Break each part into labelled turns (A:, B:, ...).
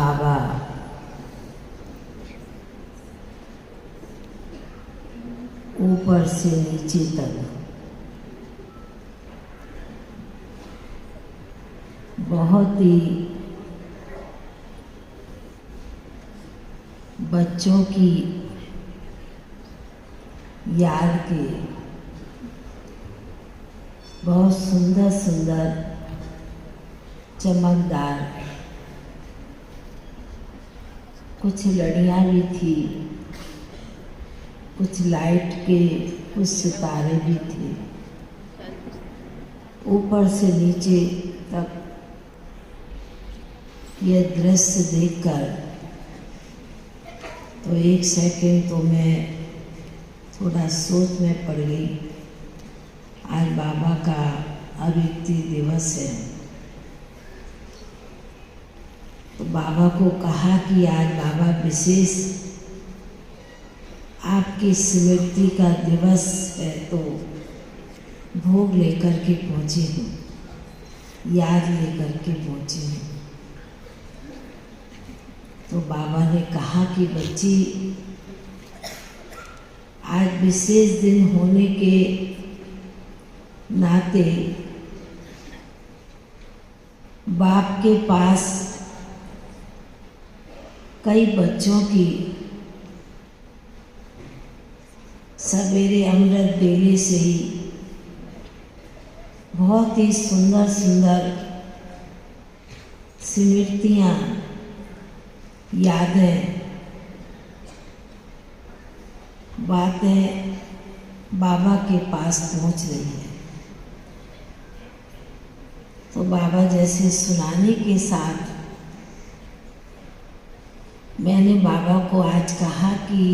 A: बाबा ऊपर से नीचे तक बहुत ही बच्चों की याद के बहुत सुंदर सुंदर चमकदार कुछ लड़ियाँ भी थी, कुछ लाइट के कुछ सितारे भी थे। ऊपर से नीचे तक यह दृश्य देखकर तो एक सेकंड तो मैं थोड़ा सोच में पड़ गई। आज बाबा का अभिव्यक्ति दिवस है, तो बाबा को कहा कि आज बाबा विशेष आपकी स्मृति का दिवस है, तो भोग लेकर के पहुँचे हूँ, याद लेकर के पहुँचे हूँ। तो बाबा ने कहा कि बच्ची, आज विशेष दिन होने के नाते बाप के पास कई बच्चों की सवेरे अमृत बेले से ही बहुत ही सुंदर सुंदर स्मृतियाँ, यादें, बातें बाबा के पास पहुँच रही है। तो बाबा जैसे सुनाने के साथ मैंने बाबा को आज कहा कि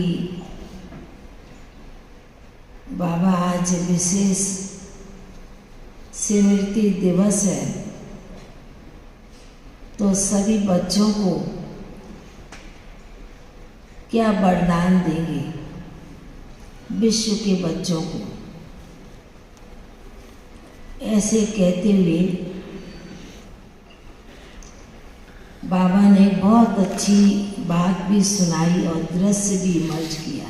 A: बाबा आज विशेष स्मृति दिवस है, तो सभी बच्चों को क्या वरदान देंगे, विश्व के बच्चों को। ऐसे कहते हुए बाबा ने बहुत अच्छी बात भी सुनाई और दृश्य भी इमर्ज किया।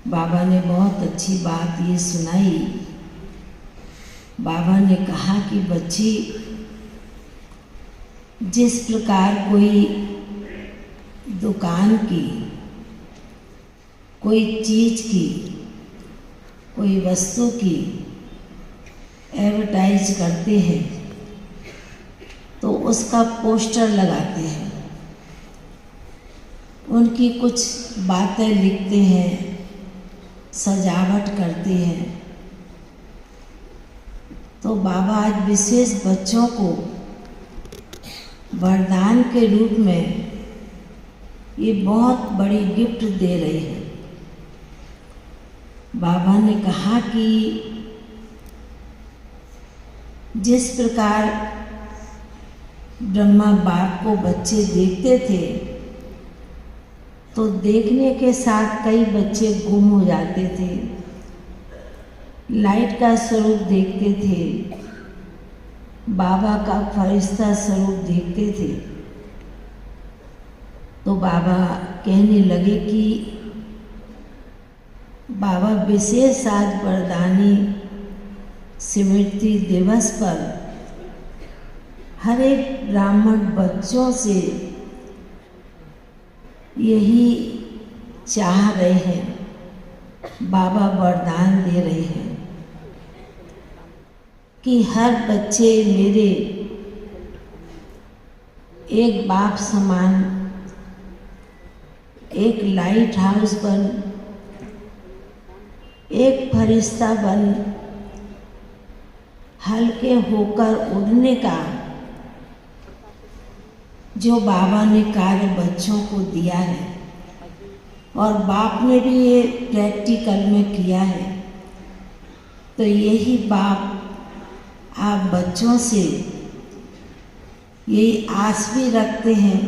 A: बाबा ने बहुत अच्छी बात ये सुनाई। बाबा ने कहा कि बच्ची, जिस प्रकार कोई दुकान की, कोई चीज़ की, कोई वस्तु की एडवर्टाइज करते हैं तो उसका पोस्टर लगाते हैं, उनकी कुछ बातें लिखते हैं, सजावट करते हैं। तो बाबा आज विशेष बच्चों को वरदान के रूप में ये बहुत बड़ी गिफ्ट दे रहे हैं। बाबा ने कहा कि जिस प्रकार ब्रह्मा बाप को बच्चे देखते थे, तो देखने के साथ कई बच्चे गुम हो जाते थे, लाइट का स्वरूप देखते थे, बाबा का फरिश्ता स्वरूप देखते थे। तो बाबा कहने लगे कि बाबा विशेष आज वरदानी स्मृति दिवस पर हर एक ब्राह्मण बच्चों से यही चाह रहे हैं, बाबा वरदान दे रहे हैं कि हर बच्चे मेरे एक बाप समान, एक लाइट हाउस बन, एक फरिश्ता बन, हल्के होकर उड़ने का जो बाबा ने कार्य बच्चों को दिया है, और बाप ने भी ये प्रैक्टिकल में किया है। तो यही बाप आप बच्चों से यही आस भी रखते हैं,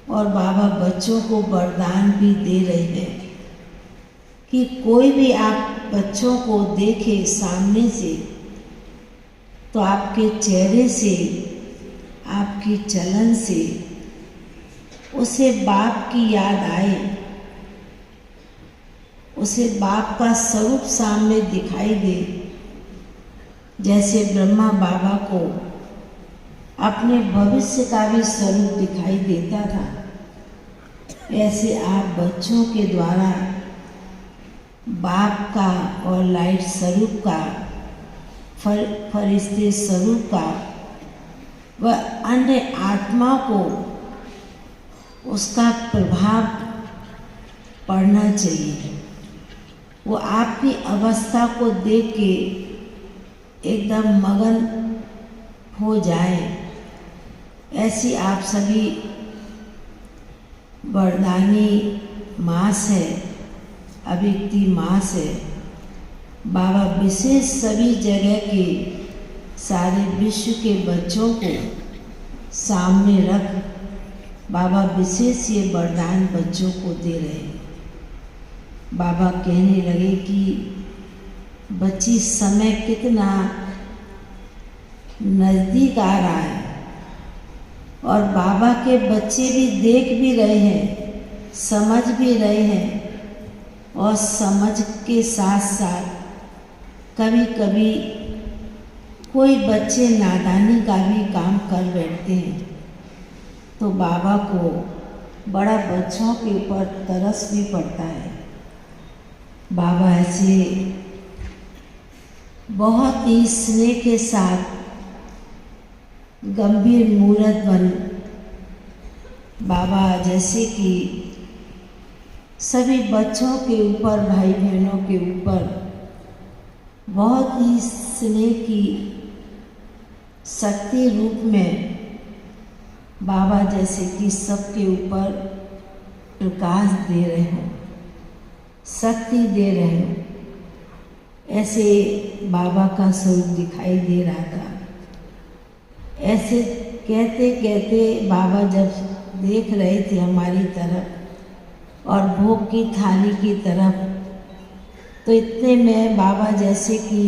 A: और बाबा बच्चों को वरदान भी दे रहे हैं कि कोई भी आप बच्चों को देखे सामने से, तो आपके चेहरे से आपकी चलन से उसे बाप की याद आए, उसे बाप का स्वरूप सामने दिखाई दे। जैसे ब्रह्मा बाबा को अपने भविष्य का भी स्वरूप दिखाई देता था, ऐसे आप बच्चों के द्वारा बाप का और लाइट स्वरूप का, फरिश्ते स्वरूप का व अन्य आत्मा को उसका प्रभाव पड़ना चाहिए। वो आपकी अवस्था को देख के एकदम मगन हो जाए। ऐसी आप सभी वरदानी मास है, अभिव्यक्ति मास है। बाबा विशेष सभी जगह के सारे विश्व के बच्चों को सामने रख बाबा विशेष ये वरदान बच्चों को दे रहे हैं। बाबा कहने लगे कि बच्ची समय कितना नज़दीक आ रहा है और बाबा के बच्चे भी देख भी रहे हैं, समझ भी रहे हैं और समझ के साथ साथ कभी कभी कोई बच्चे नादानी का भी काम कर बैठते हैं। तो बाबा को बड़ा बच्चों के ऊपर तरस भी पड़ता है। बाबा ऐसे बहुत ही स्नेह के साथ गंभीर मूर्त बन बाबा जैसे कि सभी बच्चों के ऊपर, भाई बहनों के ऊपर बहुत ही स्नेह की शक्ति रूप में बाबा जैसे कि सबके ऊपर प्रकाश दे रहे हों, शक्ति दे रहे हों, ऐसे बाबा का स्वरूप दिखाई दे रहा था। ऐसे कहते कहते बाबा जब देख रहे थे हमारी तरफ और भोग की थाली की तरफ, तो इतने में बाबा जैसे कि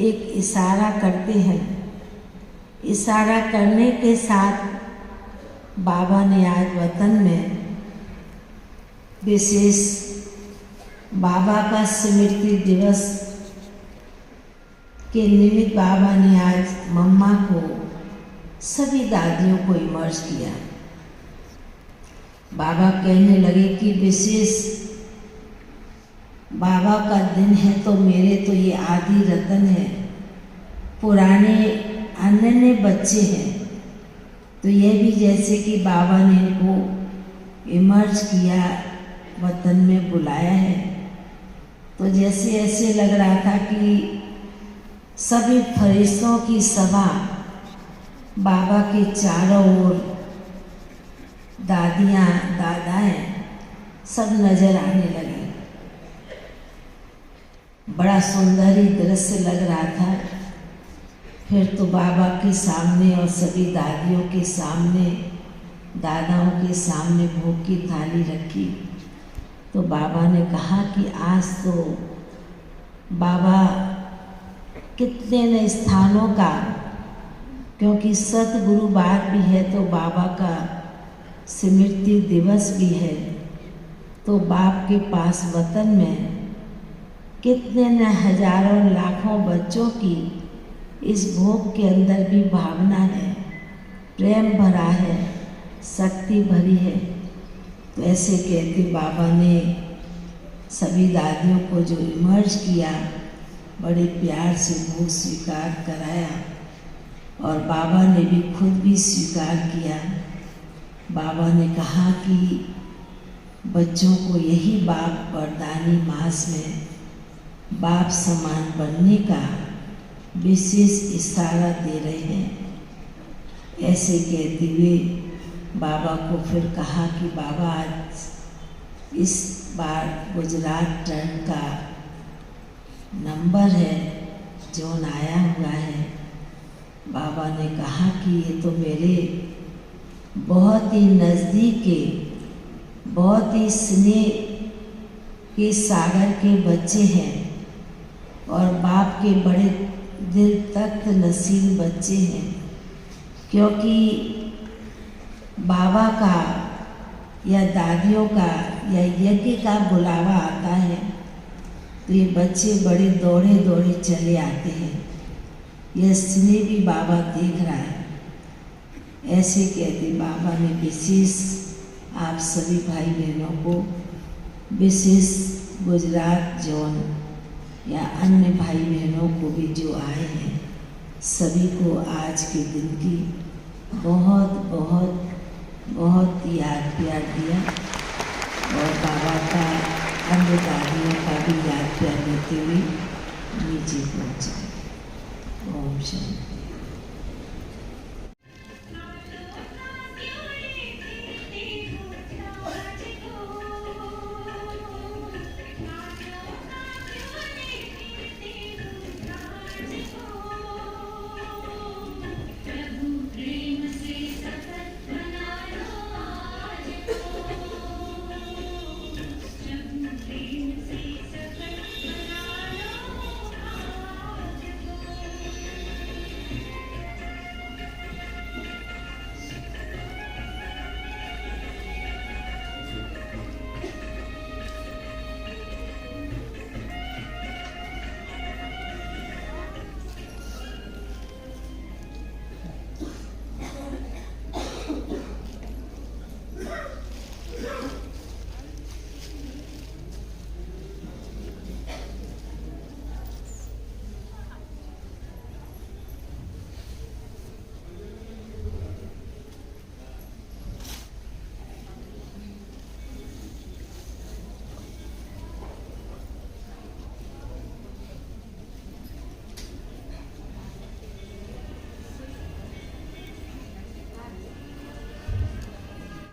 A: एक इशारा करते हैं। इशारा करने के साथ बाबा ने आज वतन में विशेष बाबा का स्मृति दिवस के निमित्त बाबा ने आज मम्मा को, सभी दादियों को इमर्ज किया। बाबा कहने लगे कि विशेष बाबा का दिन है तो मेरे तो ये आदि रतन है, पुराने अन्य बच्चे हैं, तो ये भी जैसे कि बाबा ने इनको इमर्ज किया, वतन में बुलाया है। तो जैसे ऐसे लग रहा था कि सभी फरिश्तों की सभा बाबा के चारों ओर, दादियाँ दादाएँ सब नजर आने लगे। बड़ा सुंदर ही दृश्य लग रहा था। फिर तो बाबा के सामने और सभी दादियों के सामने, दादाओं के सामने भोग की थाली रखी। तो बाबा ने कहा कि आज तो बाबा कितने न स्थानों का, क्योंकि सतगुरु बार भी है तो बाबा का स्मृति दिवस भी है, तो बाप के पास वतन में कितने न हजारों लाखों बच्चों की इस भोग के अंदर भी भावना है, प्रेम भरा है, शक्ति भरी है। तो ऐसे कहते बाबा ने सभी दादियों को जो इमर्ज किया, बड़े प्यार से भोग स्वीकार कराया और बाबा ने भी खुद भी स्वीकार किया। बाबा ने कहा कि बच्चों को यही बाप वरदानी मास में बाप समान बनने का विशेष इशारा दे रहे हैं। ऐसे कहते हुए बाबा को फिर कहा कि बाबा आज इस बार गुजरात टर्न का नंबर है, जोन आया हुआ है। बाबा ने कहा कि ये तो मेरे बहुत ही नज़दीक के, बहुत ही स्नेह के सागर के बच्चे हैं और बाप के बड़े दिल तख्त नसीब बच्चे हैं। क्योंकि बाबा का या दादियों का या यज्ञ का बुलावा आता है तो ये बच्चे बड़े दौड़े दौड़े चले आते हैं। यह स्नेह भी बाबा देख रहा है। ऐसे कहते बाबा ने विशेष आप सभी भाई बहनों को, विशेष गुजरात जोन या अन्य भाई बहनों को भी जो आए हैं, सभी को आज के दिन की बहुत बहुत बहुत याद प्यार दिया और बाबा का अन्य दादियों का भी याद प्यार देते हुए नीचे पहुँचे। ओम शांति।